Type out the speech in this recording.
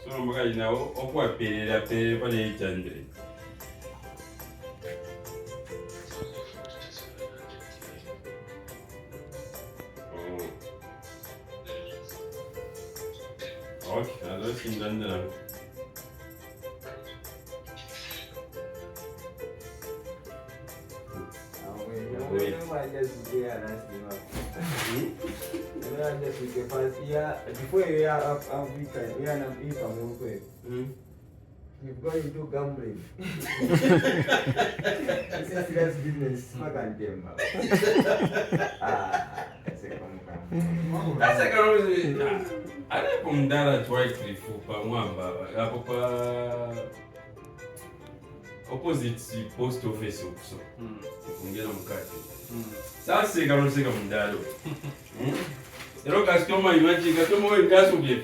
So mbaga ina okwa perera pale ijandre. Okay, alors c'est une donne là. Before you are African, you are not even you've gone into gambling. This is serious business. That's a girl. I don't Ndola twice for mwamba. Papa opposite post office so. Ngela mkati. Sasa kama sika Ndola. Ero customer imagine customer we gaso bie.